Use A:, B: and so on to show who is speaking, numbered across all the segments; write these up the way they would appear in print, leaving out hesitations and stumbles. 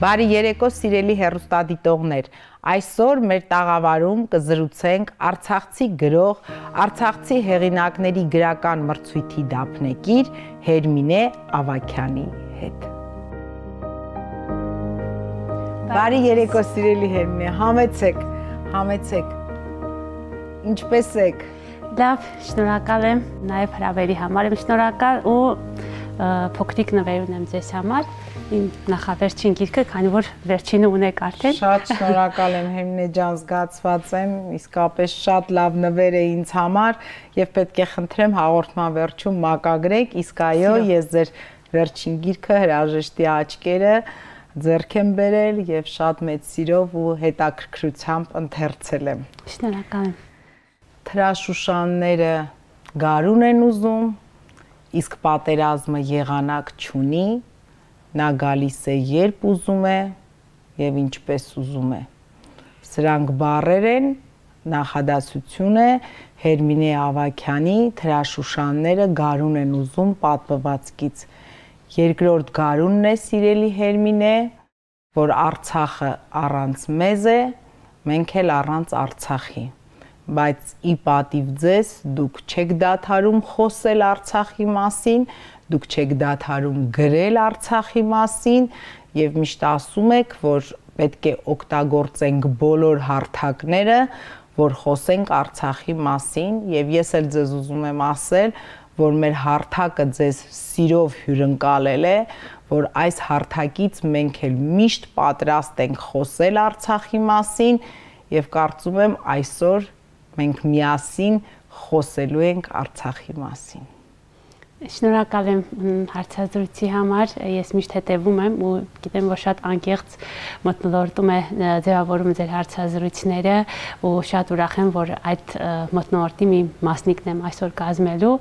A: Բարի երեկո սիրելի հեռուստադիտողներ, այսօր մեր տաղավարում կզրուցենք Արցախցի գրող, Արցախցի հեղինակների գրական մրցույթի դափնեկիր Հերմինե Ավագյանի հետ։ Բարի երեկո սիրելի Հերմինե, համեցեք, ինչպես եք։
B: Լավ, շնորհակալ եմ, նաև հրավերի համար եմ շնորհակալ ու փոքրիկ նվեր ունեմ ձեզ համար, իմ նախավերջին գիրքը, քանի որ վերջինը ունեք արդեն։
A: Շատ շնորհակալ եմ Հերմինե ջան, զգացված եմ, իսկապես շատ լավ նվեր է ինձ համար եւ պետք է խնդրեմ հաղորդման վերջում մակագրեք, իսկ այո, ես ձեր վերջին գիրքը Հրաժեշտի աչքերը ձեռք եմ բերել եւ շատ մեծ սիրով ու հետաքրքրությամբ ընթերցել եմ։
B: Շնորհակալ եմ։
A: Թրաշուշանները գարուն են ուզում, իսկ պատերազմը եղանակ չունի, նա գալիս է երբ ուզում է եւ ինչպես ուզում է։ Սրանք բառեր են, նախադասություն է Հերմինե Ավագյանի Թրաշուշանները գարուն են ուզում պատմվածքից։ Երկրորդ գարունն է սիրելի Հերմինե, որ Արցախը առանց մեզ է, մենք էլ առանց Արցախի։ Բայց ի պատիվ ձեզ դուք չեք դադարում խոսել Արցախի մասին, դուք չեք դադարում գրել Արցախի մասին եւ միշտ ասում եք, որ պետք է օգտագործենք բոլոր հարթակները, որ խոսենք Արցախի մասին եւ ես էլ ձեզ ուզում եմ ասել, որ մեր հարթակը ձեզ սիրով հյուրընկալել է, որ այս հարթակից մենք էլ միշտ պատրաստ ենք խոսել Արցախի մասին եւ կարծում եմ այսօր մենք միասին խոսելու ենք Արցախի մասին։
B: Շնորհակալ եմ հարցազրույցի համար, ես միշտ հետևում եմ ու գիտեմ, որ շատ անկեղծ մթնոլորտում է ձևավորում ձեր հարցազրույցները ու շատ ուրախ եմ, որ այդ մթնոլորտի մի մասնիկն եմ այսօր կազմելու։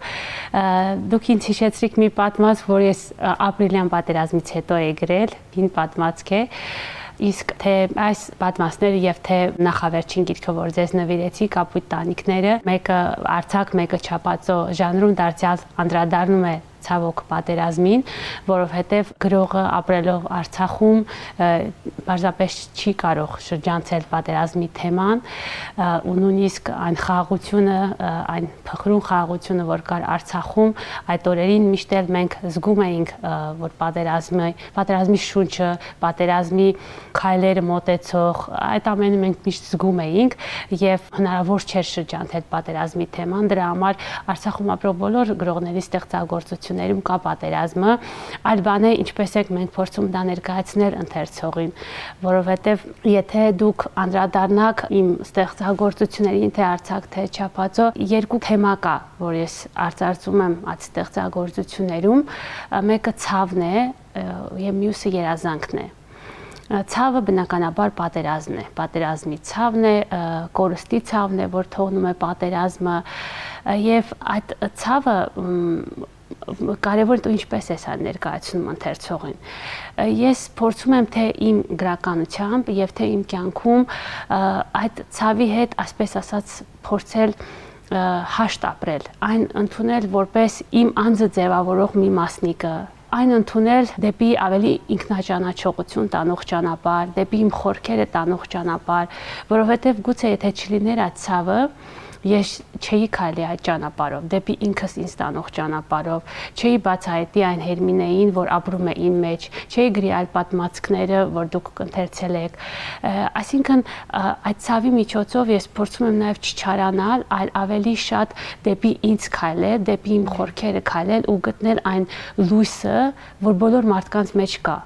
B: Դուք ինձ հիշեցրիք մի պատմած, որ ես ապրիլյան պատերազմից հետո եմ գրել, հին պատմվածք է։ Իսկ թե այս պատմածները եւ թե նախավերջին գիրքը, որ ձեզ նվիրեցի, Կապույտ տանիքները, մեկը Արցախ, մեկը Չափածո ժանրում դարձյալ անդրադառնում է ցավոք պատերազմին, որովհետև գրողը ապրելով Արցախում պարզապես չի կարող շրջանցել պատերազմի թեման ու նույնիսկ այն խաղաղությունը, այն փխրուն խաղաղությունը, որ կար Արցախում, այդ օրերին միշտ էլ մենք զգում էինք, որ պատերազմի շունչը, պատերազմի քայլերը մոտեցող, այդ ամենը մենք միշտ զգում էինք եւ հնարավոր չէր շրջանցել պատերազմի թեման, դրա համար Արցախում ապրող բոլոր գրողների ստեղծագործություններում կա պատերազմը, այլ բան է ինչպես եք մենք փորձում դա ներկայացնել ընթերցողին, որովհետև եթե դուք անդրադառնաք իմ ստեղծագործություններին, թե Արցախ, թե Չափածո, երկու թեմա կա, որ ես արծարծում եմ այդ ստեղծագործություններում, մեկը ցավն է եւ մյուսը երազանքն է։ Ցավը բնականաբար պատերազմն է, պատերազմի ցավն է, կորստի ցավն է, որ թողնում է պատերազմը եւ այդ ցավը կարևոր է ինչպես է սա ներկայացնում ընթերցողին։ Ես փորձում եմ թե իմ գրականությամբ եւ թե իմ կյանքում այդ ցավի հետ, ասպես ասած, փորձել հաշտ ապրել, այն ընդունել որպես իմ անձը ձևավորող մի մասնիկը, այն ընդունել դեպի ավելի ինքնաճանաչողություն տանող ճանապարհ, դեպի իմ խորքերը տանող ճանապարհ, որովհետև գուցե եթե չլիներ այդ ցավը, ես չէի քայլի այդ ճանապարհով, դեպի ինքս ինձ տանող ճանապարհով, չէի բացահայտի այն Հերմինեին, որ ապրում է իմ մեջ, չէի գրի այլ պատմվածքները, որ դուք ընթերցել եք։ Այսինքն այդ ցավի միջոցով ես փորձում եմ նաև չչարանալ, այլ ավելի շատ դեպի ինձ քայլել, դեպի իմ խորքերը քայլել ու գտնել այն լույսը, որ բոլոր մարդկանց մեջ կա։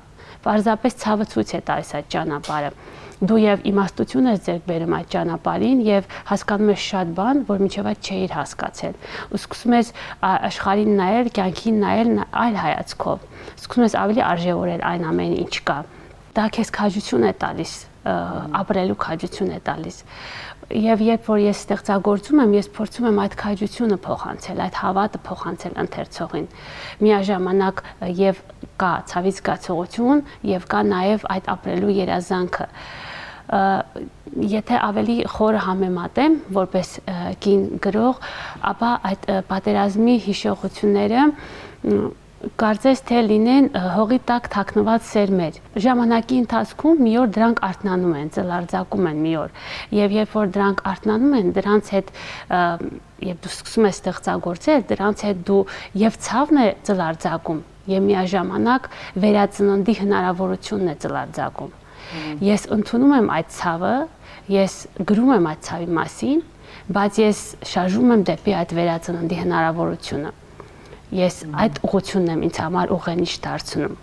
B: Պարզապես ցավը ցույց է տալիս այդ ճանապարհը։ Դու եւ իմաստություն ես ձեռք բերում այդ ճանապարհին եւ հասկանում ես շատ բան, որ մինչեւ այդ չէիր հասկացել։ Ու սկսում ես աշխարհին նայել, կյանքին նայել այլ հայացքով։ Սկսում ես ավելի արժևորել այն ամենը, ինչ կա։ Դա քեզ քաջություն է տալիս, ապրելու քաջություն է տալիս։ Եվ երբ որ ես ստեղծագործում եմ, ես փորձում եմ այդ քաջությունը փոխանցել, այդ հավատը փոխանցել ընթերցողին։ Միաժամանակ եւ կա ցավից զգացողություն եւ կա նաեւ այդ ապրելու երազանքը։ Եթե ավելի խորը համեմատեմ որպես կին գրող, ապա այդ պատերազմի հիշողությունները կարծես թե լինեն հողի տակ թաքնված սերմեր։ Ժամանակի ընթացքում մի օր դրանք արթնանում են, ծլարձակում են մի օր, եւ երբ որ դրանք արթնանում են, դրանց հետ երբ դու սկսում ես ստեղծագործել, դրանց հետ դու եւ ցավն է ծլարձակում, եւ միաժամանակ վերածննդի հնարավորությունն է ծլարձակում։ Ես ընդունում եմ այդ ցավը, ես գրում եմ այդ ցավի մասին, բայց ես շարժում եմ դեպի այդ վերածննդի հնարավորությունը։ Ես այդ ուղղությունն եմ ինձ համար ուղենիշ դարձնում։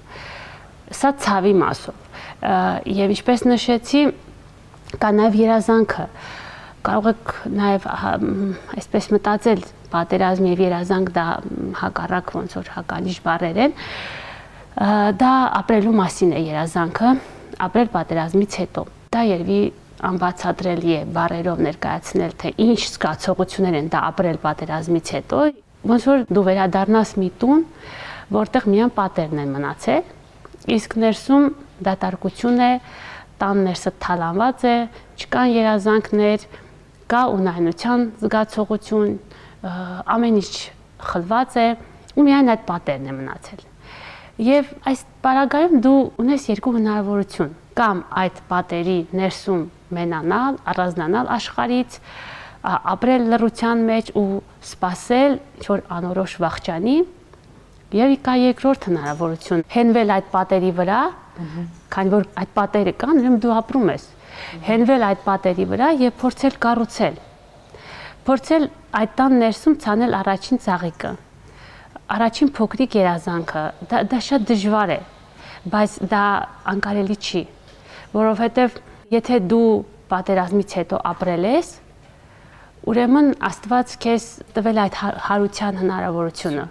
B: Սա ցավի մասով։ Եվ ինչպես նշեցի, կա նաև երազանքը։ Կարող եք նաև այսպես մտածել, պատերազմ եւ երազանք դա հակառակ ոնց որ հակալիշ բառեր են։ Դա ապրելու մասին է երազանքը, ապրել պատերազմից հետո։ Դա երևի անբացատրելի է բառերով ներկայացնել, թե ինչ զգացողություններ են դա ապրել պատերազմից հետո։ Ոնց որ դու վերադառնաս մի տուն, որտեղ միայն պատերն են մնացել, իսկ ներսում դատարկություն է, տան ներսը թալանված է, չկան երազանքներ, կա ունայնության զգացողություն, ամեն ինչ խլված է ու միայն այդ պատերն է մնացել։ Եվ այս պարագայում դու ունես երկու հնարավորություն, կամ այդ պատերի ներսում մենանալ, առանձնանալ աշխարհից, ապրել լռության մեջ ու սпасել ինչ-որ անորոշ վախճանի, եւ կա երկրորդ հնարավորություն՝ հենվել այդ պատերի վրա, քանի որ այդ պատերը կան, ուրեմն դու ապրում ես, հենվել այդ պատերի վրա եւ փորձել կառուցել։ Փորձել այդ տան ներսում ցանել առաջին ծաղիկը, առաջին փոքրիկ երազանքը, դա շատ դժվար է, բայց դա անկարելի չի, որովհետեւ եթե դու պատերազմից հետո ապրել ես, ուրեմն Աստված քեզ տվել այդ հարության հնարավորությունը։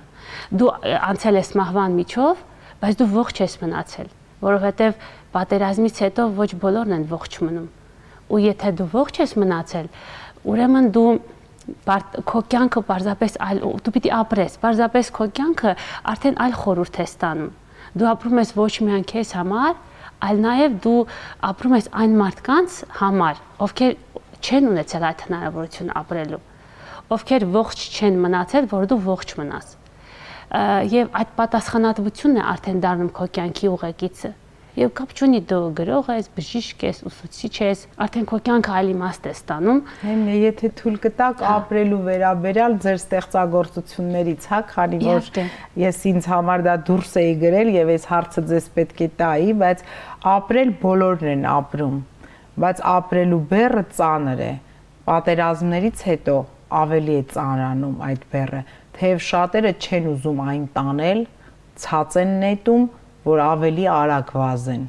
B: Դու անցել ես մահվան միջով, բայց դու ողջ ես մնացել, որովհետև պատերազմից հետո ոչ բոլորն են ողջ մնում։ Ու եթե դու ողջ ես մնացել, ուրեմն դու քո կյանքը պարզապես դու պիտի ապրես, պարզապես քո կյանքը արդեն այլ խորհուրդ է ստանում։ Դու ապրում ես ոչ միայն քեզ համար, այլ նաև դու ապրում ես այն մարդկանց համար, ովքեր չեն ունեցել այդ հնարավորությունը ապրելու, ովքեր ողջ չեն մնացել, որ դու ողջ մնաս։ Եվ այդ պատասխանատվությունն է արդեն դառնում քո կյանքի ուղեկիցը։ Եվ կապ չունի դու գրող ես, բժիշկ ես, ուսուցիչ ես, արդեն քո կյանքը այլ իմաստ է ստանում։
A: Հենց եթե թույլ կտաք ապրելու վերաբերյալ ձեր ստեղծագործություններից, հա, քանի որ ես ինձ համար դա դուրս էի գրել եւ այս հարցը ձեզ պետք է տայի, բայց ապրել բոլորն են ապրում, բայց ապրելու բեռը ծանր է։ Պատերազմներից հետո ավելի է ծանրանում այդ բեռը, թեև շատերը չեն ուզում այն տանել, ցած են նետում, որ ավելի արագ վազեն։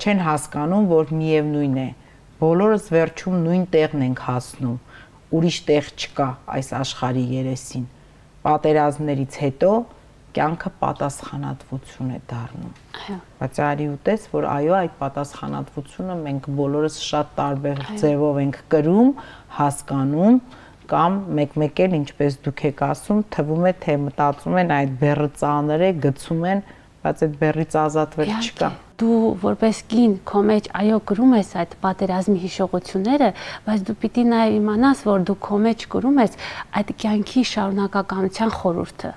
A: Չեն հասկանում, որ միևնույն է, բոլորս վերջում նույն տեղն ենք հասնում, ուրիշ տեղ չկա այս աշխարհի երեսին։ Պատերազմներից հետո կյանքը պատասխանատվություն է դառնում։ Բայց արի ուտես, որ այո, այդ պատասխանատվությունը մենք բոլորս շատ տարբեր ձևով ենք կրում, հասկանում, կամ մեկ-մեկ էլ ինչպես դուք եք ասում, թվում է, թե մտածում են այդ բեռը ծանր է, գցում են, բայց այդ բեռից ազատվել չկա։
B: Դու որպես կին քո մեջ այո կրում ես այդ պատերազմի հիշողությունները, բայց դու պիտի նաև իմանաս, որ դու քո մեջ կրում ես այդ կյանքի շարունակականության խորհուրդը։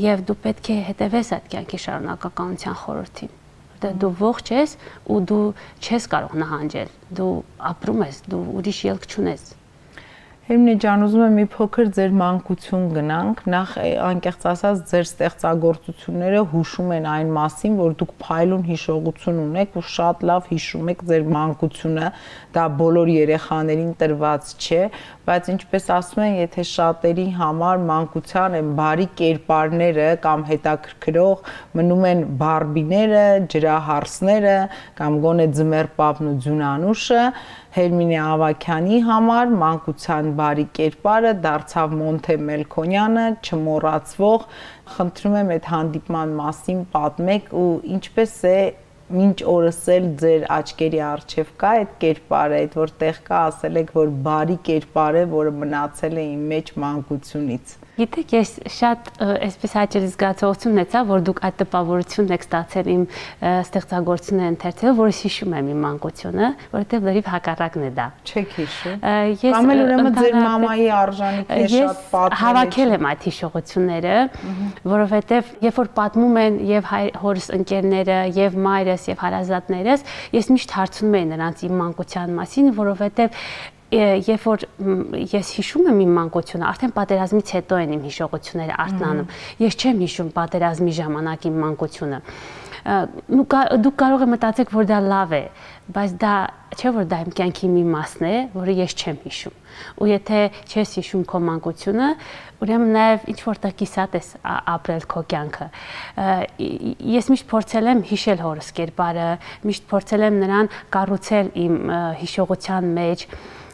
B: Եվ դու պետք է հետևես այդ կյանքի շարունակականության խորհրդին։ Դու ողջ ես ու դու չես կարող նահանջել։ Դու ապրում ես, դու ուրիշ ելք չունես։
A: Հերմինե ջան, ուզում եմ մի փոքր ձեր մանկություն գնանք, նախ անկեղծ ասած ձեր ստեղծագործությունները հուշում են այն մասին, որ դուք փայլուն հիշողություն ունեք ու շատ լավ հիշում եք ձեր մանկությունը, դա բոլոր երեխաներին տրված չէ, բայց ինչպես ասում են, եթե շատերի համար մանկության են բարի կերպարները կամ հետաքրքրող մնում են բարբիները, ջրահարսները կամ գոնե ձմեռպապն ու ձյունանուշը, Հերմինե Ավագյանի համար մանկության բարի կերպարը դարձավ Մոնթե Մելքոնյանը, չմոռացվող։ Խնդրում եմ այդ հանդիպման մասին պատմեք ու ինչպես է մինչ օրս էլ ձեր աչքերի առջև կա այդ կերպարը, այդ որտեղ կա, ասել եք, որ բարի կերպար է, որը մնացել է իմ մեջ մանկությունից։
B: Գիտեք, ես շատ այսպես հաճելի զգացողություն ունեցա, որ դուք այդ տպավորությունն եք ստացել իմ ստեղծագործությունը ընթերցելով, որը հիշում եմ իմ մանկությունը, որովհետև լրիվ հակառակն է դա։
A: Չեք հիշում։ Կամ էլ ուրեմն ձեր մամայի արժանիքը շատ պատմել է։
B: Հավաքել եմ այդ հիշողությունները, որովհետև երբ որ պատմում են եւ հորս ընկերները, եւ մայրս, եւ հարազատներս, ես միշտ հարցնում եմ նրանց իմ մանկության մասին, որովհետև երբ որ ես հիշում եմ իմ մանկությունը, արդեն պատերազմից հետո են իմ հիշողությունները արթնանում։ Ես չեմ հիշում պատերազմի ժամանակ իմ մանկությունը։ Դուք կարող եք մտածել, որ դա լավ է, բայց դա չէ, որ դա իմ կյանքի մի մասն է, որը ես չեմ հիշում։ Ու եթե չես հիշում քո մանկությունը, ուրեմն նաև ինչ որտեղ կիսատ ես ապրել քո կյանքը։ Ես միշտ փորձել եմ հիշել հորս կերպարը, միշտ փորձել եմ նրան կառուցել իմ հիշողության մեջ,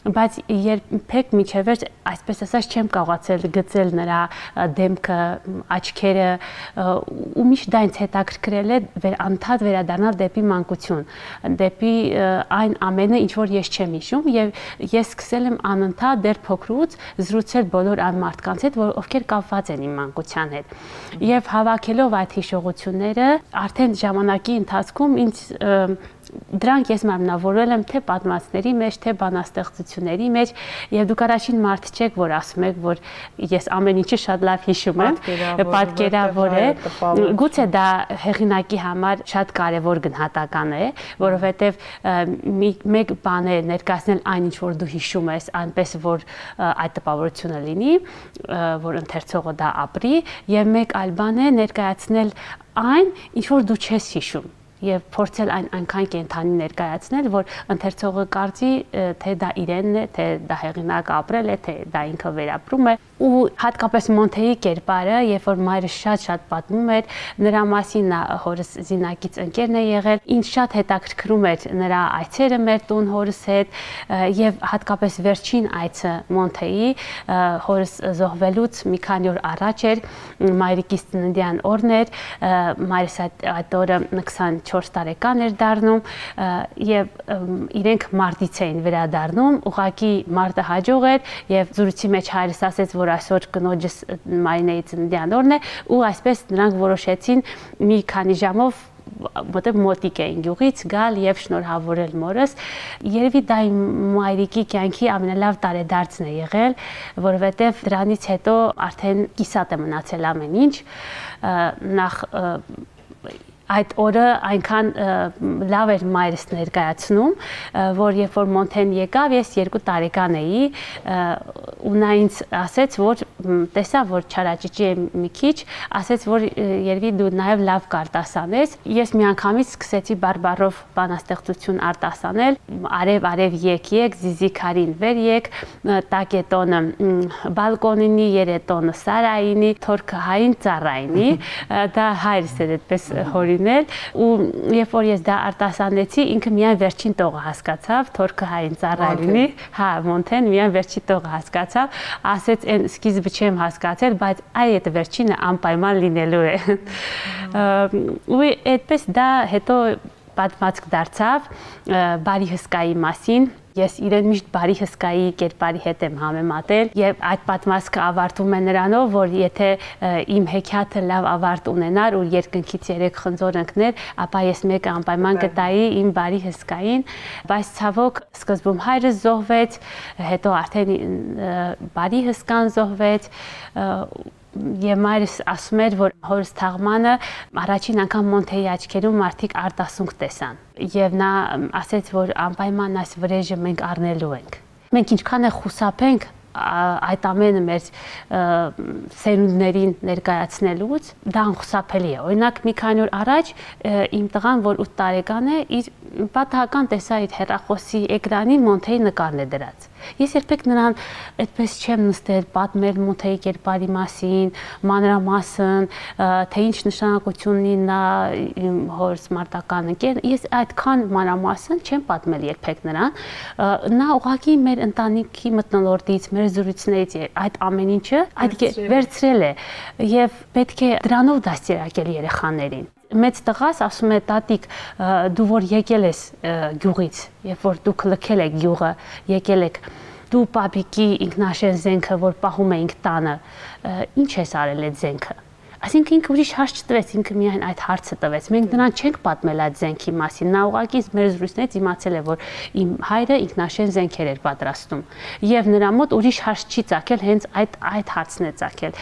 B: բայց երբեք միջևեր այսպես ասած չեմ կարողացել գծել նրա դեմքը, աչքերը ու միշտ դա ինձ հետաքրքրել է անդադ վերադառնալ դեպի մանկություն, դեպի այն ամենը, ինչ որ ես չեմ հիշում եւ ես սկսել եմ անընդհատ դեռ փոքրուց զրուցել բոլոր այն մարդկանց հետ, ովքեր կապված են իմ մանկության հետ։ Եվ հավաքելով այդ հիշողությունները, արդեն ժամանակի ընթացքում ինձ դրանք ես մարմնավորել եմ թե պատմվածքների մեջ, թե բանաստեղծությունների մեջ, եւ դուք առաջին մարդ չեք, որ ասում եք, որ ես ամեն ինչը շատ լավ հիշում եմ, պատկերավոր է, գուցե դա հեղինակի համար շատ կարեւոր գնահատական է, որովհետեւ մեկ բան է ներկայացնել այն ինչ որ դու հիշում ես, այնպես որ այդ տպավորությունը լինի, որ ընթերցողը դա ապրի, եւ մեկ այլ բան է ներկայացնել այն, ինչ որ դու չես հիշում եւ փորձել այնքան կենթանի ներկայացնել, որ ընթերցողը կարծի, թե դա իրենն է, թե դա հեղինակը ապրել է, թե դա ինքը վերապրում է, ու հատկապես Մոնթեի կերպարը, երբ որ մայրը շատ պատմում էր նրա մասին, նա հորս զինակից ընկերն է եղել, ինձ շատ հետաքրքրում էր նրա այցերը մեր տուն հորս հետ, եւ հատկապես վերջին այցը Մոնթեի հորս զոհվելուց մի քանի օր առաջ էր, մայրիկիս ծննդյան օրն էր, մայրս այդ օրը 24 տարեկան էր դառնում եւ իրենք մարտից էին վերադառնում, ուղղակի մարտը հաջող էր եւ զրույցի մեջ հայրս ասեց, որ այսօր կնոջս Մարինեի ծննդյան օրն է ու այսպես նրանք որոշեցին մի քանի ժամով մոտիկ էին գյուղից գալ եւ շնորհավորել մորս։ Երևի դա իմ մայրիկի կյանքի ամենալավ տարեդարձն է եղել, որովհետեւ դրանից հետո արդեն կիսատ է մնացել ամեն ինչ, նախ այդ օրը այնքան լավ էր մայրս ներկայացնում, որ երբ որ Մոնթեն եկավ, ես 2 տարեկան էի, ու նա ինձ ասեց, որ տեսա, որ չարաճճի եմ մի քիչ, ասեց, որ երևի դու նաև լավ կարտասանես։ Ես միանգամից սկսեցի բարբառով բանաստեղծություն արտասանել, արև եկ, զիզիքարին վեր եկ, տակետոնը բալկոնինի, երետոնը սարայինի, թորքը հային ծառայինի, դա հայրս էր այդպես հորինել, ու երբ որ ես դա արտասանեցի, ինքը միայն վերջին տողը հասկացավ, թորքը հային ծառայինի, հա, Մոնթեն միայն վերջին տողը հասկացավ, ասեց այն սկիզբը չեմ հասկացել, բայց այդ վերջինը անպայման լինելու է։ Ու այդպես դա հետո պատմվածք դարձավ բարի հսկայի մասին։ Ես իրեն միշտ բարի հսկայի կերպարի հետ եմ համեմատել եւ այդ պատմվածքը ավարտվում է նրանով, որ եթե իմ հեքիաթը լավ ավարտ ունենար ու երկնքից 3 խնձոր ընկներ, ապա ես մեկը անպայման կտայի իմ բարի հսկային, բայց ցավոք սկզբում հայրս զոհվեց, հետո արդեն բարի հսկան զոհվեց, եւ մայրս ասում էր, որ հորս թաղմանը առաջին անգամ Մոնթեի աչքերում մարդիկ արտասունք տեսան եւ նա ասեց, որ անպայման այս վրեժը մենք առնելու ենք։ Մենք ինչքան է խուսափենք այդ ամենը մեր սերունդներին ներկայացնելուց, դա անխուսափելի է։ Օրինակ մի քանի օր առաջ իմ տղան, որ 8 տարեկան է, իր պատահական տեսա իր հեռախոսի էկրանին Մոնթեի նկարն է դրած։ Ես երբեք նրան այդպես չեմ նստել պատմել Մոնթեի կերպարի մասին, մանրամասն, թե ինչ նշանակություն ունի նա իմ հորս մարտական ընկերն, ես այդքան մանրամասն չեմ պատմել երբեք նրան, նա ուղղակի մեր ընտանիքի մթնոլորտից, մեր զրույցներից այդ ամեն ինչը վերցրել է եւ պետք է դրանով դաստիարակել երեխաներին։ Մեծ տղաս ասում է տատիկ, դու որ եկել ես գյուղից, երբ որ դուք լքել եք գյուղը, եկել եք, դու պապիկի ինքնաշեն զենքը, որ պահում էինք տանը, ինչ ես արել այդ զենքը։ Այսինքն ինքը ուրիշ հարց չտվեց, ինքը միայն այդ հարցը տվեց։ Մենք նրան չենք պատմել այդ զենքի մասին։ Նա ուղղակի մեր զրույցներից իմացել է, որ իմ հայրը ինքնաշեն զենքեր էր պատրաստում։ Եվ նրա մոտ ուրիշ հարց չի ծագել, հենց այդ հարցն է ծագել։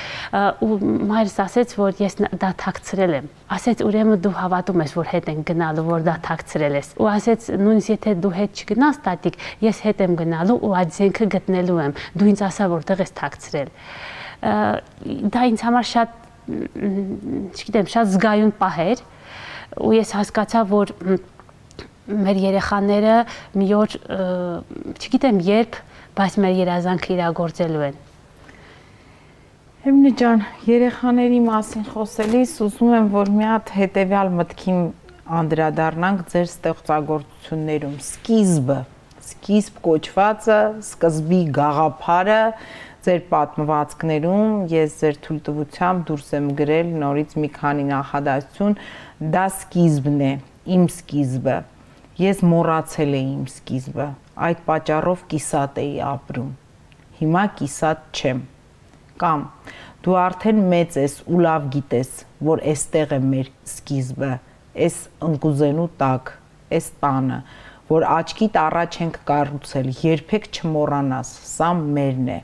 B: Ու մայրս ասեց, որ ես դա թաքցրել եմ։ Ասեց, ուրեմն դու հավատում ես, որ հետ են գնալու, որ դա թաքցրել ես։ Ու ասեց, նույնիսկ եթե դու հետ չգնաս, տատիկ, ես հետ եմ գնալու ու այդ զենքը գտնելու եմ։ Դու ինձ ասա, որտեղ ես թաքցրել։ Դա ինձ համար շատ չգիտեմ, շատ զգայուն պահ էր ու ես հասկացա, որ մեր երեխաները մի օր, չգիտեմ երբ, բայց մեր երազանքը իրագործելու են։
A: Հեմնի ջան, երեխաների մասին խոսելիս ուզում եմ, որ մի հատ հետևյալ մտքին անդրադառնանք ձեր ստեղծագործություններում։ Սկիզբ կոչվածը, սկզբի գաղափարը ձեր պատմվածքներում ես ձեր թույլտվությամբ դուրս եմ գրել նորից մի քանի նախադասություն, դա սկիզբն է, իմ սկիզբը, ես մոռացել էի իմ սկիզբը, այդ պատճառով կիսատ էի ապրում, հիմա կիսատ չեմ, կամ դու արդեն մեծ ես ու լավ գիտես, որ էստեղ է մեր սկիզբը, էս ընկուզենու տակ, էս տանը, որ աչքիդ առաջ ենք կառուցել, երբեք չմոռանաս, սա մերն է։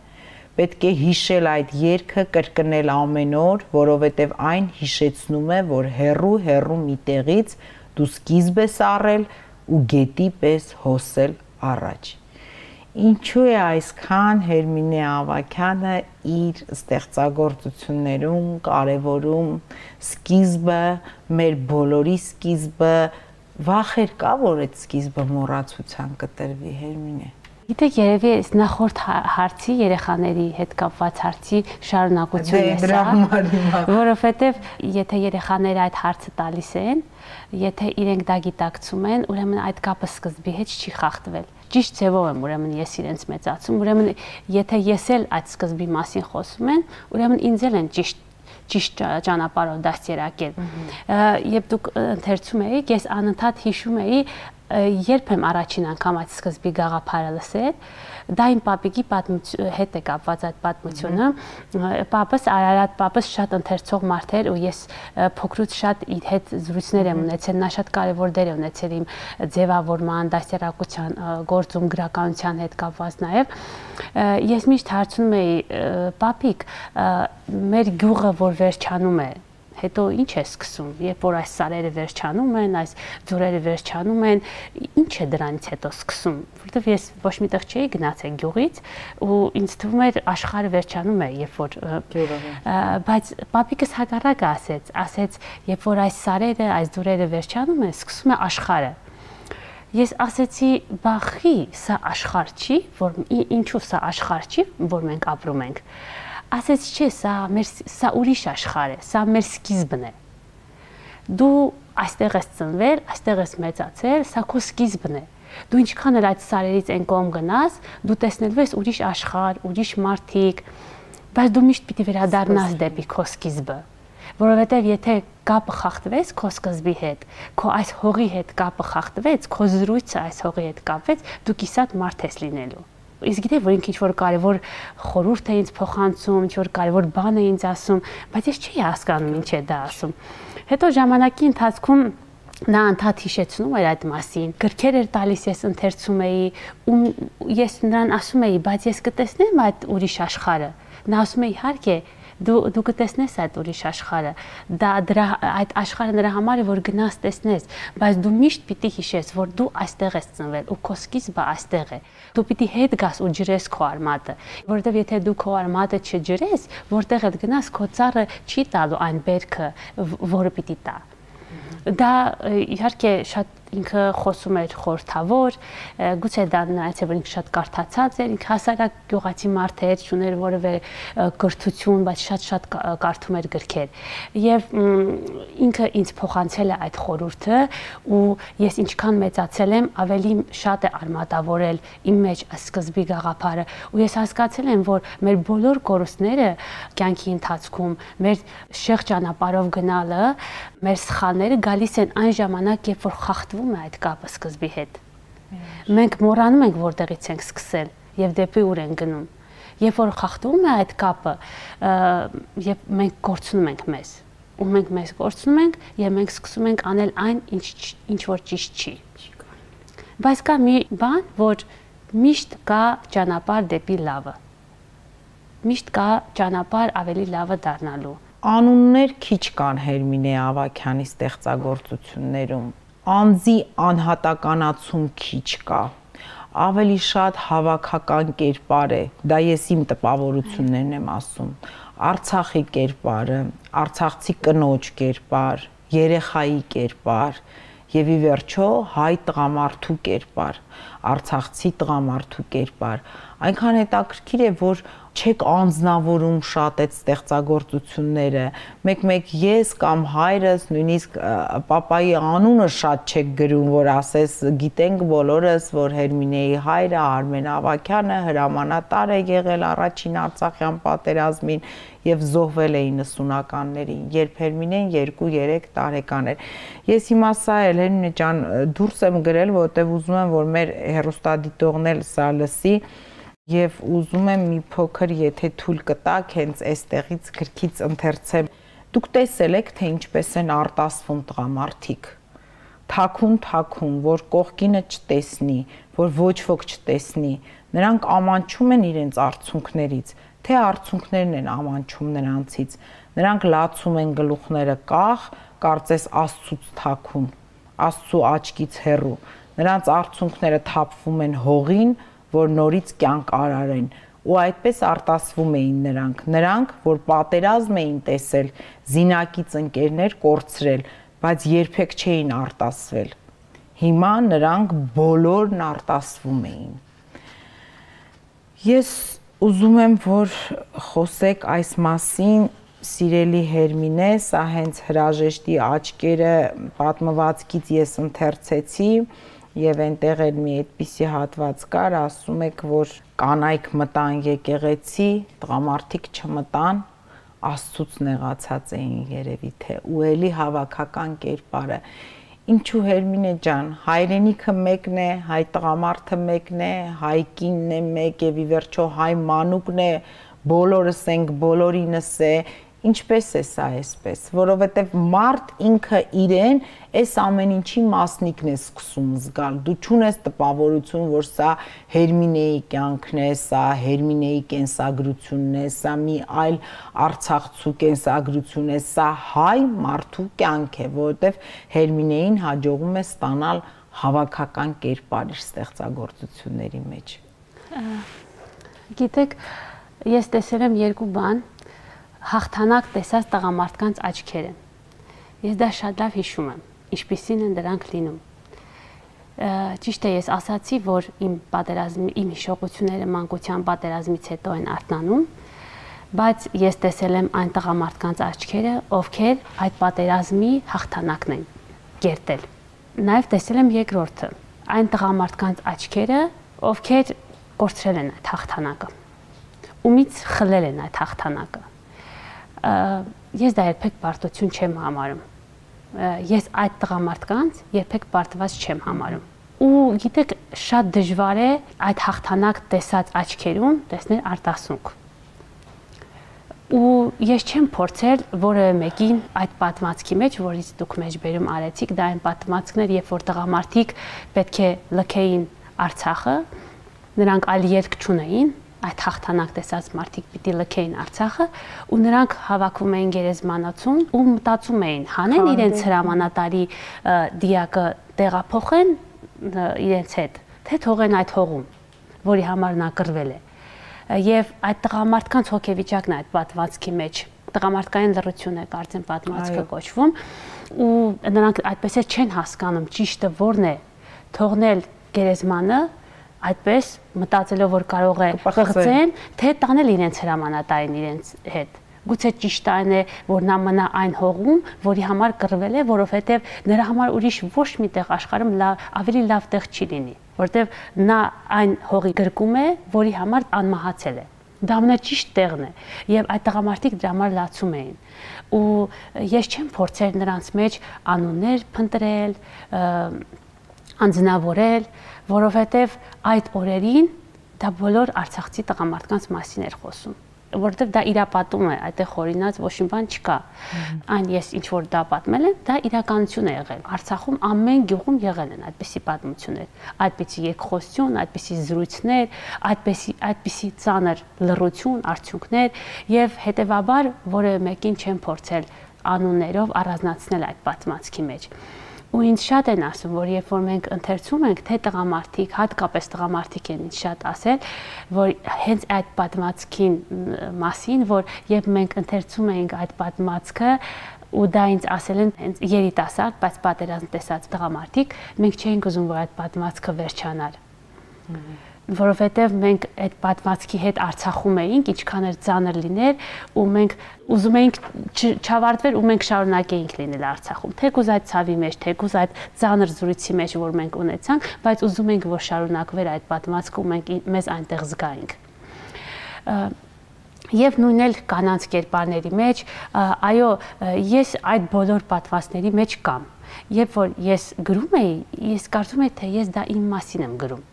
A: Պետք է հիշել այդ երգը, կրկնել ամեն օր, որովհետև այն հիշեցնում է, որ հեռու մի տեղից դու սկիզբ ես առել ու գետի պես հոսել առաջ։ Ինչու է այսքան Հերմինե Ավագյանը իր ստեղծագործություններում կարևորում սկիզբը, մեր բոլորի սկիզբը, վախեր կա, որ այդ սկիզբը մոռացության կտրվի, Հերմինե։
B: Գիտեք, երևի այս նախորդ հարցի, երեխաների հետ կապված հարցի շարունակությունն է սա, որովհետև եթե երեխաները այդ հարցը տալիս են, եթե իրենք դա գիտակցում են, ուրեմն այդ կապը սկզբի հետ չի խախտվել։ Ճիշտ ձևով եմ ուրեմն ես իրենց մեծացում, ուրեմն եթե ես էլ այդ սկզբի մասին խոսում են, ուրեմն ինձ էլ են ճիշտ ճանապարհով դաստիարակել։ Երբ դուք ընթերցում էիք, ես անընդհատ հիշում էի երբ եմ առաջին անգամ այդ սկզբի գաղափարը լսել, դա իմ պապիկի հետ է կապված այդ պատմությունը, պապս, Արարատ պապս շատ ընթերցող մարդ էր ու ես փոքրուց շատ իր հետ զրույցներ եմ ունեցել, նա շատ կարևոր դեր է ունեցել իմ ձևավորման, դաստիարակության գործում, գրականության հետ կապված նաև։ Ես միշտ հարցնում էի, պապիկ, մեր գյուղը որ վերջանում է, հետո ինչ է սկսում, երբ որ այս սարերը վերջանում են, այս ձորերը վերջանում են, ինչ է դրանից հետո սկսում, որովհետև ես ոչ միտեղ չէի գնացել գյուղից ու ինձ թվում էր աշխարհը վերջանում է, երբ որ բայց պապիկս հակառակը ասեց, երբ որ այս սարերը, այս ձորերը վերջանում են, սկսում է աշխարհը։ Ես ասեցի, բախի, սա աշխարհ չի, որ ինչու սա աշխարհ չի, որ մենք ապրում ենք։ Ասեց չէ, սա ուրիշ աշխարհ է, սա մեր սկիզբն է։ Դու այստեղ ես ծնվել, այստեղ ես մեծացել, սա քո սկիզբն է։ Դու ինչքան էլ այդ սարերից այն կողմ գնաս, դու տեսնելու ես ուրիշ աշխարհ, ուրիշ մարդիկ, բայց դու միշտ պիտի վերադառնաս դեպի քո սկիզբը, որովհետև եթե կապը խախտվեց քո սկզբի հետ, քո այս հողի հետ կապը խախտվեց, քո զրույցը այս հողի հետ կապվեց, դու կիսատ մարդ ես լինելու։ Ես գիտեմ, որ ինքը ինչ-որ կարևոր խորհուրդ է ինձ փոխանցում, ինչ-որ կարևոր բան է ինձ ասում, բայց ես չի հասկանում ինչ է դա ասում։ Հետո ժամանակի ընթացքում նա անդադ հիշեցնում էր այդ մասին։ Գրքեր էր տալիս, ես ընթերցում էի, ու ես նրան ասում էի, բայց ես կտեսնեմ այդ ուրիշ աշխարհը։ Նա ասում է, իհարկե, դու կտեսնես այդ ուրիշ աշխարհը, այդ աշխարհը նրա համար է, որ գնաս տեսնես, բայց դու միշտ պիտի հիշես, որ դու այստեղ ես ծնվել ու քո սկիզբը այստեղ է։ Դու պիտի հետ գաս ու ջրես քո արմատը, որովհետև եթե դու քո արմատը չջրես, որտեղ էլ գնաս, քո ծառը չի տալու այն բերքը, որը պիտի տա։ Դա իհարկե շատ ինքը խոսում էր խորհրդավոր, գուցե դա նայած է, որ ինքը շատ կարդացած էր, ինքը հասարակ գյուղացի մարդ էր, չուներ որևէ կրթություն, բայց շատ կարդում էր գրքեր։ Եվ ինքը ինձ փոխանցել է այդ խորհուրդը ու ես ինչքան մեծացել եմ, ավելի շատ է արմատավորել իմ մեջ սկզբի գաղափարը ու ես հասկացել եմ, որ մեր բոլոր կորուստները կյանքի ընթացքում, մեր շեղ ճանապարհով գնալը, մեր սխալները գալիս են այն ժամանակ, երբ որ խախտվում է այդ կապը սկզբի հետ։ Մենք մոռանում ենք որտեղից ենք սկսել։ եւ դեպի ուր են գնում։ Երբ որ խախտվում է այդ կապը, եւ մենք կորցնում ենք մեզ, ու մենք մեզ կորցնում ենք եւ մենք սկսում ենք անել այն, ինչ որ ճիշտ չի։ Բայց կա մի բան, որ միշտ կա ճանապարհ դեպի լավը։ Միշտ կա ճանապարհ ավելի լավը դառնալու։
A: Անուններ քիչ կան Հերմինե Ավագյանի ստեղծագործություններում, անձի անհատականացում քիչ կա, ավելի շատ հավաքական կերպար է, դա ես իմ տպավորություններն եմ ասում, Արցախի կերպարը, արցախցի կնոջ կերպար, երեխայի կերպար եւ ի վերջո հայ տղամարդու կերպար, արցախցի տղամարդու կերպար, այնքան հետաքրքիր է, որ չեք անձնավորում շատ այդ ստեղծագործությունները, մեկ-մեկ ես կամ հայրս, նույնիսկ պապայի անունը շատ չեք գրում, որ ասես գիտենք բոլորս, որ Հերմինեի հայրը Արմեն Ավագյանը հրամանատար է եղել առաջին Արցախյան պատերազմին եւ զոհվել է 90-ականներին, երբ Հերմինեն 2-3 տարեկան էր։ Ես հիմա սա էլ Հերմինե ջան դուրս եմ գրել, որովհետեւ ուզում եմ, որ մեր հեռուստադիտողն էլ սա լսի Եվ ուզում եմ մի փոքր, եթե թույլ կտաք, հենց այստեղից գրքից ընթերցեմ։ Դուք տեսել եք, թե ինչպես են արտասվում տղամարդիկ։ Թաքուն, որ կողքինը չտեսնի, որ ոչ ոք չտեսնի։ Նրանք ամանչում են իրենց արցունքներից, թե արցունքներն են ամանչում նրանցից։ Նրանք լացում են գլուխները կախ, կարծես Աստծուց թաքուն, Աստծու աչքից հեռու։ Նրանց արցունքները թափվում են հողին, որ նորից կյանք արարեն, ու այդպես արտասվում էին նրանք, որ պատերազմ էին տեսել, զինակից ընկերներ կորցրել, բայց երբեք չէին արտասվել։ Հիմա նրանք բոլորն արտասվում էին։ Ես ուզում եմ, որ խոսեք այս մասին, սիրելի Հերմինե, սա հենց հրաժեշտի աչքերը պատմվածքից ես ընթերցեցի, Եվ այնտեղ էլ մի այդպիսի հատված կար, ասում եք, որ կանայք մտան եկեղեցի, տղամարդիկ չմտան, Աստծուց նեղացած էին երևի թե, ու էլի հավաքական կերպարը։ Ինչու Հերմինե ջան, հայրենիքը մեկն է, հայ տղամարդը մեկն է, հայ կինն է մեկ եւ ի վերջո հայ մանուկն է, բոլորս ենք, բոլորինս է, Ինչպես է սա այսպես, որովհետև մարդ ինքը իրեն այս ամեն ինչի մասնիկն է սկսում զգալ, դու չունես տպավորություն, որ սա Հերմինեի կյանքն է, սա Հերմինեի կենսագրությունն է, սա մի այլ արցախցու կենսագրություն է, սա հայ մարդու կյանք է, որովհետև Հերմինեին հաջողում է ստանալ հավաքական կերպար իր ստեղծագործությունների մեջ։
B: Գիտեք, ես տեսել եմ երկու բան, հաղթանակ տեսած տղամարդկանց աչքերը։ Ես դա շատ լավ հիշում եմ, ինչպիսին են դրանք լինում։ Ճիշտ է, ես ասացի, որ իմ հիշողությունները մանկության պատերազմից հետո են արթնանում, բայց ես տեսել եմ այն տղամարդկանց աչքերը, ովքեր այդ պատերազմի հաղթանակն են կերտել։ Նաև տեսել եմ երկրորդը, այն տղամարդկանց աչքերը, ովքեր կորցրել են այդ հաղթանակը, ումից խլել են այդ հաղթանակը։ Ես դա երբեք պարտություն չեմ համարում, ես այդ տղամարդկանց երբեք պարտված չեմ համարում։ Ու գիտեք, շատ դժվար է այդ հաղթանակ տեսած աչքերում տեսնել արտասունք։ Ու ես չեմ փորձել որևէ մեկին այդ պատմվածքի մեջ, որից դուք մեջբերում արեցիք, դա այն պատմվածքն էր, երբ որ տղամարդիկ պետք է լքեին Արցախը, նրանք այլ երկ չունեին, այդ հաղթանակ տեսած մարդիկ պիտի լքեին Արցախը ու նրանք հավաքվում էին գերեզմանոցում ու մտածում էին հանեն իրենց հրամանատարի դիակը տեղափոխեն իրենց հետ, թե թողեն այդ հողում, որի համար նա կռվել է։ Եվ այդ տղամարդկանց հոգեվիճակն է այդ պատմվածքի մեջ, տղամարդկային լռություն է կարծեմ պատմվածքը կոչվում, ու նրանք այդպես չեն հասկանում ճիշտը որն է, թողնել գերեզմանը այդպես մտածելով, որ կարող է փոխել, թե տանել իրենց հրամանատարին իրենց հետ։ Գուցե ճիշտ այն է, որ նա մնա այն հողում, որի համար կռվել է, որովհետև նրա համար ուրիշ ոչ մի տեղ աշխարհում ավելի լավ տեղ չի լինի, որովհետև նա այն հողի գրկում է, որի համար անմահացել է։ Դա ամենաճիշտ տեղն է, եւ այդ տղամարդիկ դրա համար լացում էին։ Ու ես չեմ փորձել նրանց մեջ անուններ փնտրել, անձնավորել, որովհետև այդ օրերին դա բոլոր արցախցի տղամարդկանց մասին էր խոսում, որովհետև դա իրապատում է, այդտեղ խորինած ոչ մի բան չկա։ Այն ես ինչ որ դա պատմել եմ, դա իրականություն է եղել։ Արցախում ամեն գյուղում եղել են այդպիսի պատմություններ, այդպիսի երկխոսություն, այդպիսի զրույցներ, այդպիսի ծանր լռություն, արդյունքներ եւ հետեւաբար որևէ մեկին չեն փորձել անուններով առանձնացնել այդ պատմվածքի մեջ։ Ու ինձ շատ են ասում, որ երբ որ մենք ընթերցում ենք, թե տղամարդիկ, հատկապես տղամարդիկ են ինձ շատ ասել, որ հենց այդ պատմվածքին մասին, որ երբ մենք ընթերցում ենք այդ պատմվածքը, ու դա ինձ ասել են հենց երիտասարդ, բայց պատերազմ տեսած տղամարդիկ, մենք չէինք ուզում, որ այդ պատմվածքը վերջանար։ Որովհետև մենք այդ պատմվածքի հետ Արցախում էինք, ինչքան էր ծանր լիներ, ու մենք ուզում էինք չավարտվեր ու մենք շարունակեինք լինել Արցախում, թեկուզ այդ ցավի մեջ, թեկուզ այդ ծանր զրույցի մեջ, որ մենք ունեցանք, բայց ուզում էինք, որ շարունակվեր այդ պատմվածքը ու մենք մեզ այնտեղ զգայինք։ Եվ նույնն էլ կանանց կերպարների մեջ, այո, ես այդ բոլոր պատմվածքների մեջ կամ, երբ որ ես գրում էի, ես կարծում էի, թե ես դա իմ մասին եմ գրում,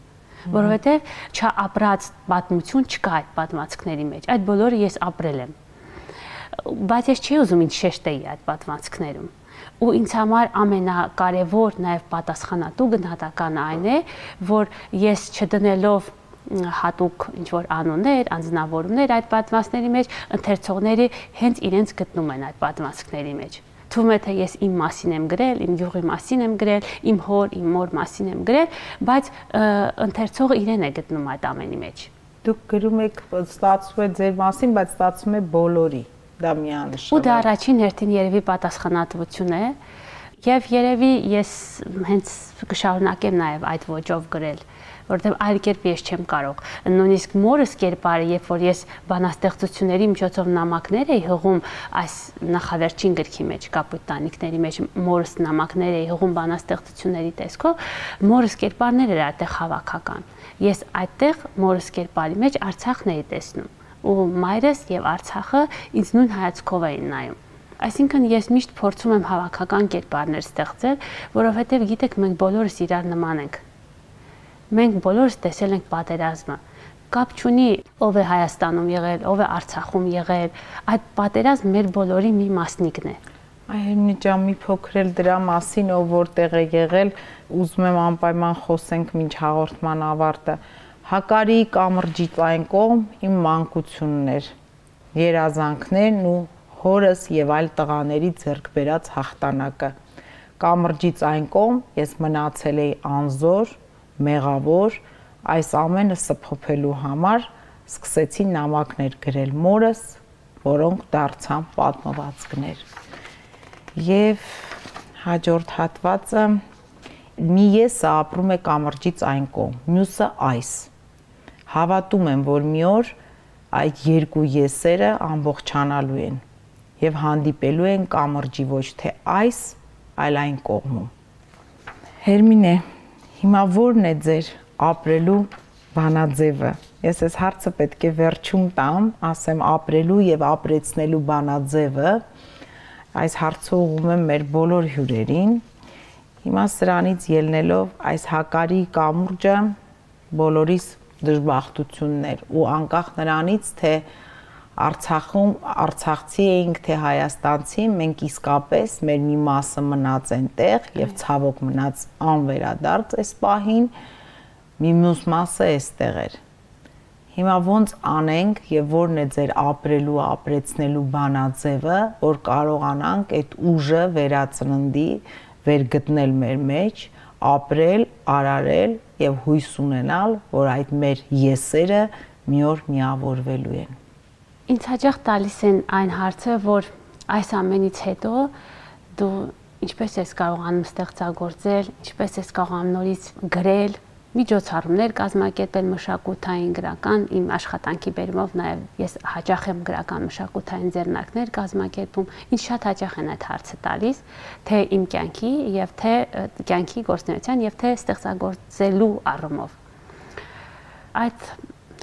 B: որովհետև չապրած պատմություն չկա այդ պատմվածքների մեջ, այդ բոլորը ես ապրել եմ, բայց ես չի ուզում ինձ շեշտեի այդ պատմվածքներում, ու ինձ համար ամենակարևոր նաև պատասխանատու գնահատականը այն է, որ ես չդնելով հատուկ ինչ-որ անուններ, անձնավորումներ այդ պատմվածքների մեջ, ընթերցողները հենց իրենց գտնում են այդ պատմվածքների մեջ։ Թվում է, թե ես իմ մասին եմ գրել, իմ յուղի մասին եմ գրել, իմ հոր, իմ մոր մասին եմ գրել, բայց ընթերցողը իրեն է գտնում այդ ամենի մեջ։
A: Դուք գրում եք, ստացվում է ձեր մասին, բայց ստացվում է բոլորի, դա միանշանակ։
B: Ու դա առաջին հերթին երևի պատասխանատվություն է, եւ երևի ես հենց կշարունակեմ նաեւ այդ ոճով գրել, որովհետեւ այլ կերպ ես չեմ կարող։ Նույնիսկ մորս կերպարը, երբ որ ես բանաստեղծությունների միջոցով նամակներ էի հղում այս նախավերջին գրքի մեջ, Կապույտ տանիքների մեջ մորս նամակներ էի հղում բանաստեղծությունների տեսքով, մորս կերպարներ էր այդտեղ հավաքական։ Ես այդտեղ մորս կերպարի մեջ Արցախն էի տեսնում, ու մայրս եւ Արցախը ինձ նույն հայացքով էին նայում։ Այսինքն ես միշտ փորձում եմ հավաքական կերպարներ ստեղծել, որովհետև գիտեք, մենք բոլորս իրար նման ենք։ Մենք բոլորս տեսել ենք պատերազմը։ Կապ չունի ով է Հայաստանում եղել, ով է Արցախում եղել, այդ պատերազմը մեր բոլորի մի մասնիկն է։
A: Այ ջան, մի փոքր էլ դրա մասին, ով որտեղ է եղել, ուզում եմ անպայման խոսենք մինչ հաղորդման ավարտը։ Հակարի կամրջից այն կողմ իմ մանկությունն էր, երազանքներն ու հորս եւ այլ տղաների ձեռք բերած հաղթանակը։ Կամրջից այն կողմ ես մնացել էի անզոր, մեղավոր, այս ամենը սփոփելու համար սկսեցի նամակներ գրել մորս, որոնք դարձան պատմվածքներ։ Եվ հաջորդ հատվածը մի եսը ապրում է կամրջից այն կողմ, մյուսը այս։ Հավատում եմ, որ մի օր այդ երկու եսերը ամբողջանալու են եւ հանդիպելու են կամրջի ոչ թե այս, այլ այն կողմում։ Հերմինե, հիմա ո՞րն է ձեր ապրելու բանաձևը։ Ես այս հարցը պետք է վերջում տամ, ասեմ ապրելու եւ ապրեցնելու բանաձևը։ Այս հարցը ուղղում եմ մեր բոլոր հյուրերին։ Հիմա սրանից ելնելով այս հակարի կամուրջը բոլորիս դժբախտություններ ու անկախ նրանից, թե Արցախում արցախցի էինք, թե հայաստանցի, մենք իսկապես մեր մի մասը մնաց այնտեղ եւ ցավոք մնաց անվերադարձ այս պահին, մի մյուս մասը էստեղ էր։ Հիմա ոնց անենք եւ ո՞րն է ձեր ապրելու, ապրեցնելու բանաձևը, որ կարողանանք այդ ուժը վերածննդի, վերգտնել մեր մեջ, ապրել, արարել եւ հույս ունենալ, որ այդ մեր եսերը մի օր միավորվելու են։
B: Ինձ հաճախ տալիս են այն հարցը, որ այս ամենից հետո դու ինչպես ես կարողանում ստեղծագործել, ինչպես ես կարողանում նորից գրել, միջոցառումներ կազմակերպել մշակութային գրական, իմ աշխատանքի բերումով նաև ես հաճախ եմ գրական մշակութային ձեռնարկներ կազմակերպում, ինձ շատ հաճախ են այդ հարցը տալիս, թե իմ կյանքի եւ թե կյանքի գործունեության եւ թե ստեղծագործելու առումով։ Այդ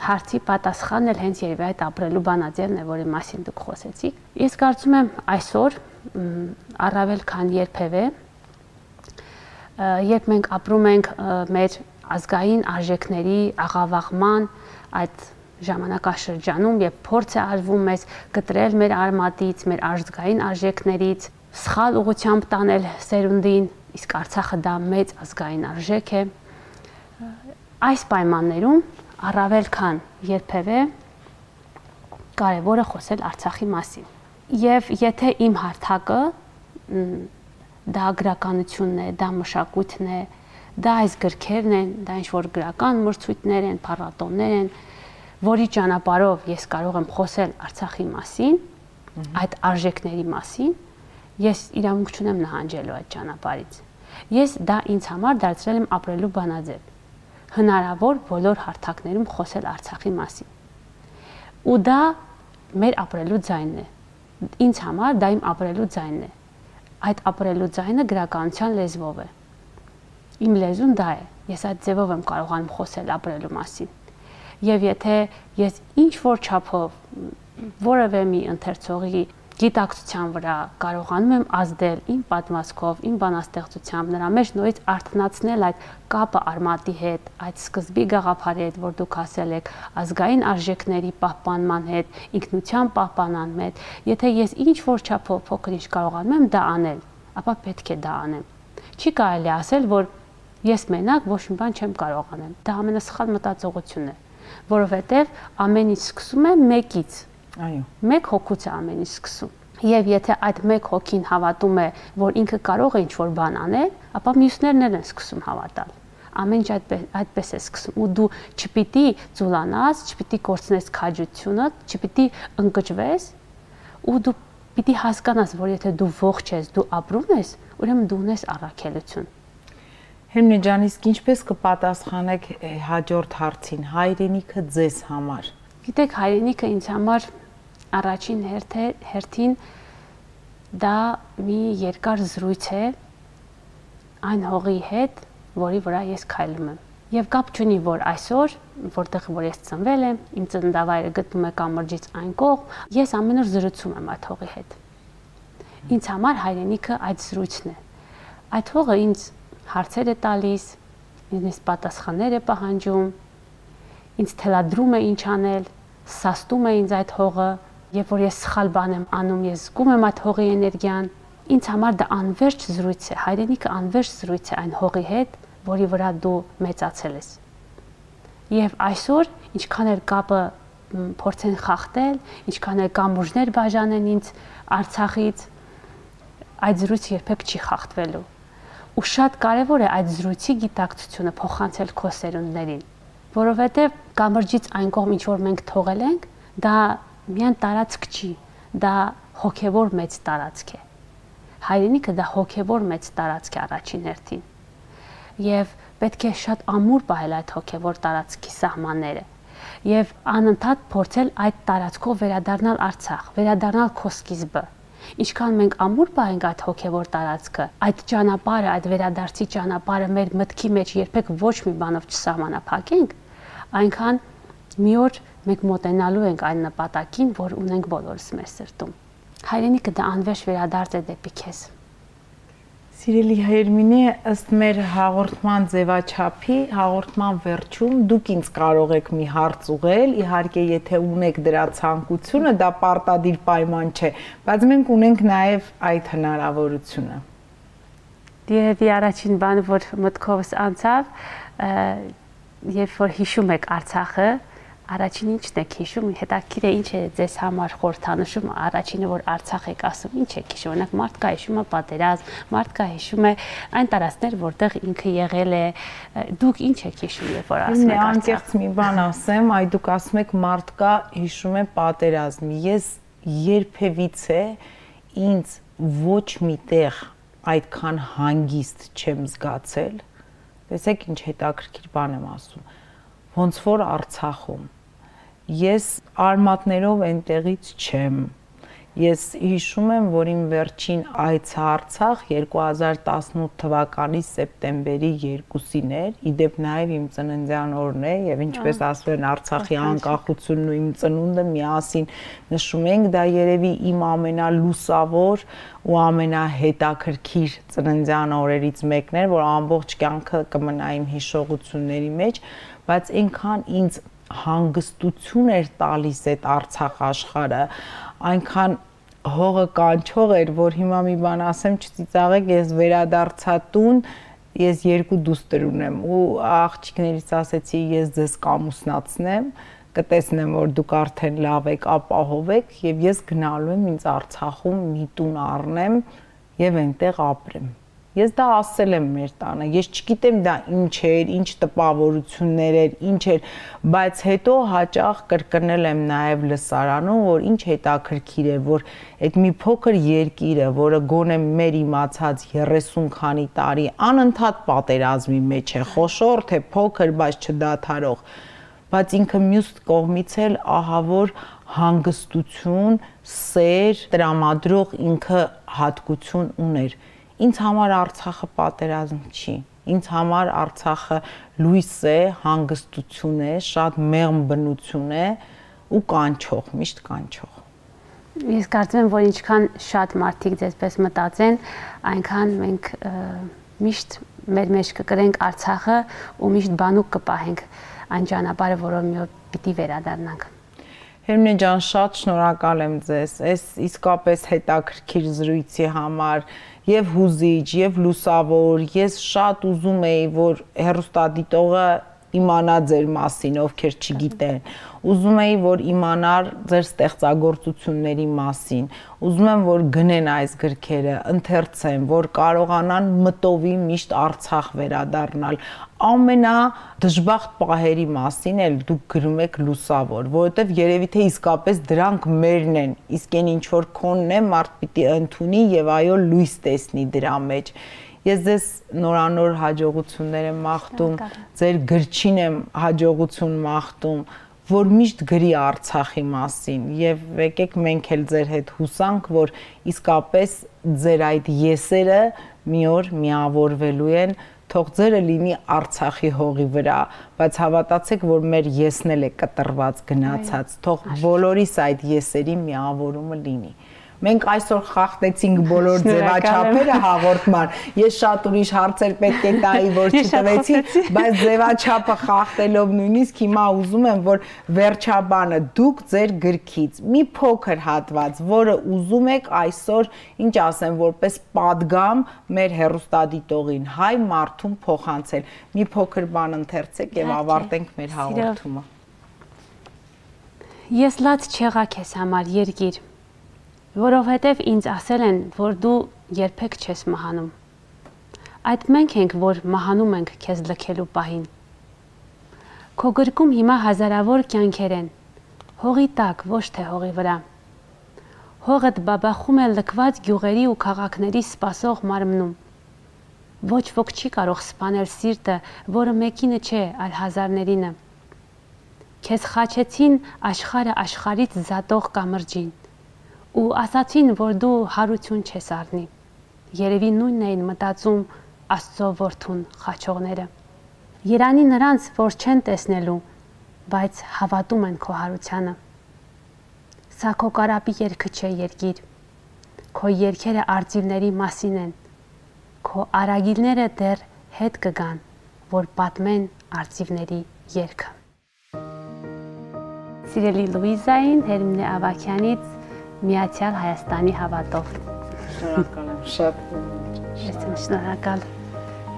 B: հարցի պատասխանն էլ հենց երևի այդ ապրելու բանաձևն է, որի մասին դուք խոսեցիք։ Ես կարծում եմ այսօր առավել քան երբևէ, երբ մենք ապրում ենք մեր ազգային արժեքների աղավաղման այդ ժամանակաշրջանում, երբ փորձ է արվում մեզ կտրել մեր արմատից, մեր ազգային արժեքներից, սխալ ուղղությամբ տանել սերունդին, իսկ Արցախը դա մեծ ազգային արժեք է։ Այս պայմաններում առավել քան երբևէ կարևոր է խոսել Արցախի մասին։ Եվ եթե իմ հարթակը դա գրականությունն է, դա մշակույթն է, դա այս գրքերն են, դա ինչ-որ գրական մրցույթներ են, փառատոներ են, որի ճանապարհով ես կարող եմ խոսել Արցախի մասին, այդ արժեքների մասին, ես իրավունք չունեմ նահանջելու այդ ճանապարհից։ Ես դա ինձ համար դարձրել եմ ապրելու բանաձև։ Հնարավոր բոլոր հարթակներում խոսել Արցախի մասին։ Ու դա մեր ապրելու ձայնն է։ Ինձ համար դա իմ ապրելու ձայնն է։ Այդ ապրելու ձայնը գրականության լեզվով է։ Իմ լեզուն դա է։ Ես այդ ձևով եմ կարողանում խոսել ապրելու մասին։ Եվ եթե ես ինչ-որ չափով որևէ մի ընթերցողի գիտակցության վրա կարողանում եմ ազդել իմ պատմվածքով, իմ բանաստեղծությամբ, նրա մեջ նորից արթնացնել այդ կապը արմատի հետ, այդ սկզբի գաղափարի հետ, որ դուք ասել եք, ազգային արժեքների պահպանման հետ, ինքնության պահպանման հետ, եթե ես ինչ-որ չափով փոքր-ինչ կարողանում եմ դա անել, ապա պետք է դա անեմ։ Չի կարելի ասել, որ ես մենակ ոչ մի բան չեմ կարող անել։ Դա ամենասխալ մտածողությունն է, որովհետև ամեն ինչ սկսում է մեկից։ Այո։ Մեկ հոգուց է ամեն ինչ սկսում։ Եվ եթե այդ մեկ հոգին հավատում է, որ ինքը կարող է ինչ-որ բան անել, ապա մյուսներն են սկսում հավատալ։ Ամեն ինչ այդպես է սկսում։ Ու դու չպիտի ծուլանաս, չպիտի կորցնես քաջությունը, չպիտի ընկճվես, ու դու պիտի հասկանաս, որ եթե դու ողջ ես, դու ապրում ես, ուրեմն դու ունես առաքելություն։
A: Հերմինե ջան, իսկ ինչպես կպատասխանեք հաջորդ հարցին, հայրենիքը ձեզ համար։
B: Գիտեք, հայրենիքը ինձ համար առաջին հերթին դա մի երկար զրույց է այն հողի հետ, որի վրա ես քայլում եմ։ Եվ կապ չունի, որ այսօր, որտեղ որ ես ծնվել եմ, իմ ծննդավայրը գտնում է կամրջից այն կողմ, ես ամեն օր զրուցում եմ այդ հողի հետ։ Ինձ համար հայրենիքը այդ զրույցն է։ Այդ հողը ինձ հարցեր է տալիս, ինձ պատասխաններ է պահանջում, ինձ թելադրում է ինչ անել, սաստում է ինձ այդ հողը, երբ որ ես սխալ բան եմ անում, ես զգում եմ այդ հողի էներգիան, ինձ համար դա անվերջ զրույց է, հայրենիքը անվերջ զրույց է այն հողի հետ, որի վրա դու մեծացել ես։ Եվ այսօր, ինչքան էլ կապը փորձեն խախտել, ինչքան էլ կամուրջներ բաժանեն ինձ Արցախից, այդ զրույցը երբեք չի խախտվելու։ Ու շատ կարևոր է այդ զրույցի գիտակցությունը փոխանցել քո սերունդներին, որովհետև կամրջից այն կողմ ինչ որ մենք թողել ենք, դա միայն տարածք չի, դա հոգևոր մեծ տարածք է։ Հայրենիքը դա հոգևոր մեծ տարածք է առաջին հերթին։ Եվ պետք է շատ ամուր պահել այդ հոգևոր տարածքի սահմանները եւ անընդհատ փորձել այդ տարածքով վերադառնալ Արցախ, վերադառնալ քո սկիզբը։ Ինչքան մենք ամուր պահենք այդ հոգևոր տարածքը, այդ ճանապարհը, այդ վերադարձի ճանապարհը մեր մտքի մեջ երբեք ոչ մի բանով չսահմանափակենք, այնքան մի օր մենք մոտենալու ենք այն նպատակին, որ ունենք բոլորս մեր սրտում։ Հայրենիքը դա անվերջ վերադարձ է դեպի քեզ։
A: Սիրելի Հերմինե, ըստ մեր հաղորդման ձևաչափի, հաղորդման վերջում դուք ինձ կարող եք մի հարց ուղղել, իհարկե եթե ունեք դրա ցանկությունը, դա պարտադիր պայման չէ, բայց մենք ունենք նաև այդ հնարավորությունը։
B: Երևի առաջին բանը, որ մտքովս անցավ, երբ որ հիշում եք Արցախը, առաջին ինչն եք հիշում, հետաքրքիր է ինչ է ձեզ համար խորհրդանշում, առաջինը որ Արցախ եք ասում, ինչ եք հիշում, օրինակ մարդկա հիշում է պատերազմ, մարդկա հիշում է այն տարածքներ, որտեղ ինքը եղել է, դուք ինչ եք հիշում, երբ որ ասում եք Արցախ։
A: Անկեղծ մի բան ասեմ, այ դուք ասում եք մարդկա հիշում է պատերազմ, ես երբևիցե ինձ ոչ միտեղ այդքան հանգիստ չեմ զգացել, տեսեք ինչ հետաքրքիր բան եմ ասում, ոնց որ Արցախում։ Ես արմատներով այնտեղից չեմ, Ես հիշում եմ, որ իմ վերջին այցը Արցախ 2018 թվականի սեպտեմբերի 2-ին էր, իդեպ նաև իմ ծննդյան օրն է եւ ինչպես ասում են Արցախի անկախությունն ու իմ ծնունդը միասին նշում ենք, դա երևի իմ ամենալուսավոր ու ամենահետաքրքիր ծննդյան օրերից մեկն էր, որ ամբողջ կյանքը կմնա իմ հիշողությունների մեջ, բայց այնքան ինձ հանգստություն էր տալիս այդ Արցախ աշխարհը, այնքան հողը կանչող էր, որ հիմա մի բան ասեմ, չծիծաղեք, ես վերադարձա տուն, ես 2 դուստր ունեմ ու աղջիկներից ասեցի, ես ձեզ կամուսնացնեմ, կտեսնեմ, որ դուք արդեն լավ եք, ապահով եք եւ ես գնալու եմ ինձ Արցախում մի տուն առնեմ եւ այնտեղ ապրեմ։ Ես դա ասել եմ մեր տանը, ես չգիտեմ դա ինչ էր, ինչ տպավորություններ էր, ինչ էր, բայց հետո հաճախ կրկնել եմ նաև լսարանում, որ ինչ հետաքրքիր է, որ այդ մի փոքր երկիրը, որը գոնե մեր իմացած 30 քանի տարի անընդհատ պատերազմի մեջ է, խոշոր թե փոքր, բայց չդադարող, բայց ինքը մյուս կողմից էլ ահա որ հանգստություն, սեր տրամադրող ինքը հատկություն ուներ։ Ինձ համար Արցախը պատերազմ չի, ինձ համար Արցախը լույս է, հանգստություն է, շատ մեղմ բնություն է ու կանչող, միշտ կանչող։
B: Ես կարծում եմ, որ ինչքան շատ մարդիկ ձեզպես մտածեն, այնքան մենք միշտ մեր մեջ կկրենք Արցախը ու միշտ բանուկ կպահենք այն ճանապարհը, որով մի օր պիտի վերադառնանք։
A: Հերմինե ջան, շատ շնորհակալ եմ ձեզ, այս իսկապես հետաքրքիր զրույցի համար եւ հուզիչ, եւ լուսավոր, ես շատ ուզում էի, որ հեռուստադիտողը իմանա ձեր մասին, ովքեր չգիտեն, ուզում էի, որ իմանար ձեր ստեղծագործությունների մասին, ուզում եմ, որ գնեն այս գրքերը, ընթերցեն, որ կարողանան մտովի միշտ Արցախ վերադառնալ, ամենադժբախտ պահերի մասին էլ դուք գրում եք լուսավոր, որովհետև երևի թե իսկապես դրանք մերն են, իսկ այն ինչ որ քոնն է, մարդ պիտի ընդունի եւ այո լույս տեսնի դրա մեջ։ Ես ձեզ նորանոր հաջողություններ եմ մաղթում, ձեր գրչին եմ հաջողություն մաղթում, որ միշտ գրի Արցախի մասին եւ եկեք մենք էլ ձեր հետ հուսանք, որ իսկապես ձեր այդ եսերը մի օր միավորվելու են, թող ձերը լինի Արցախի հողի վրա, բայց հավատացեք, որ մեր եսն էլ է կտրված գնացած, թող բոլորիս այդ եսերի միավորումը լինի։ Մենք այսօր խախտեցինք բոլոր ձևաչափերը հաղորդման։ Ես շատ ուրիշ հարցեր պետք է տայի, որ չտվեցի, բայց ձևաչափը խախտելով նույնիսկ հիմա ուզում եմ, որ վերջաբանը դուք ձեր գրքից մի փոքր հատված, որը ուզում եք այսօր, ինչ ասեմ, որպես պատգամ մեր հեռուստադիտողին, հայ մարդուն փոխանցել։ Մի փոքր բան ընթերցեք եւ ավարտենք մեր հաղորդումը։
B: Ես լաց չեղա քեզ համար երկիր, որովհետև ինձ ասել են, որ դու երբեք չես մահանում։ Այդ մենք ենք, որ մահանում ենք քեզ լքելու պահին։ Քո գրկում հիմա հազարավոր կյանքեր են, հողի տակ, ոչ թե հողի վրա։ Հողդ բաբախում է լքված գյուղերի ու քաղաքների սպասող մարմնում։ Ոչ ոք չի կարող սպանել սիրտը, որը մեկինը չէ, այլ հազարներինը։ Քեզ խաչեցին աշխարհը աշխարից զատող կամրջին։ Ու ասացին, որ դու հարություն չես առնի, երևի նույնն էին մտածում Աստծո որդուն խաչողները։ Երանի նրանց, որ չեն տեսնելու, բայց հավատում են քո հարությանը։ Սա քո կարապի երգը չէ երկիր, քո երգերը արծիվների մասին են, քո արագիլները դեռ հետ կգան, որ պատմեն արծիվների երգը։ Սիրելի Լուիզային, Հերմինե Ավագյանից Միացյալ Հայաստանի հավատով։
A: Շնորհակալ եմ շատ։
B: Ես եմ շնորհակալ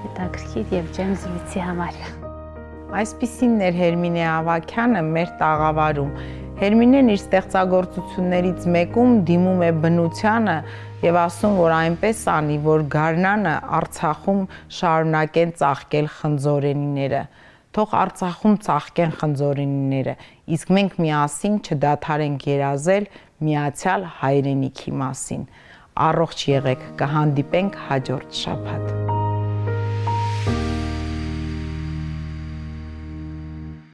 B: հետաքրքիր եւ ջերմ զրույցի համար։
A: Այսպիսին էր Հերմինե Ավագյանը մեր տաղավարում։ Հերմինեն իր ստեղծագործություններից մեկում դիմում է բնությանը եւ ասում, որ այնպես անի, որ գարնանը Արցախում շարունակեն ծաղկել խնձորենիները։ Թող Արցախում ծաղկեն խնձորենիները, իսկ մենք միասին չդադարենք երազել միացյալ հայրենիքի մասին։ Առողջ եղեք, կհանդիպենք հաջորդ շաբաթ։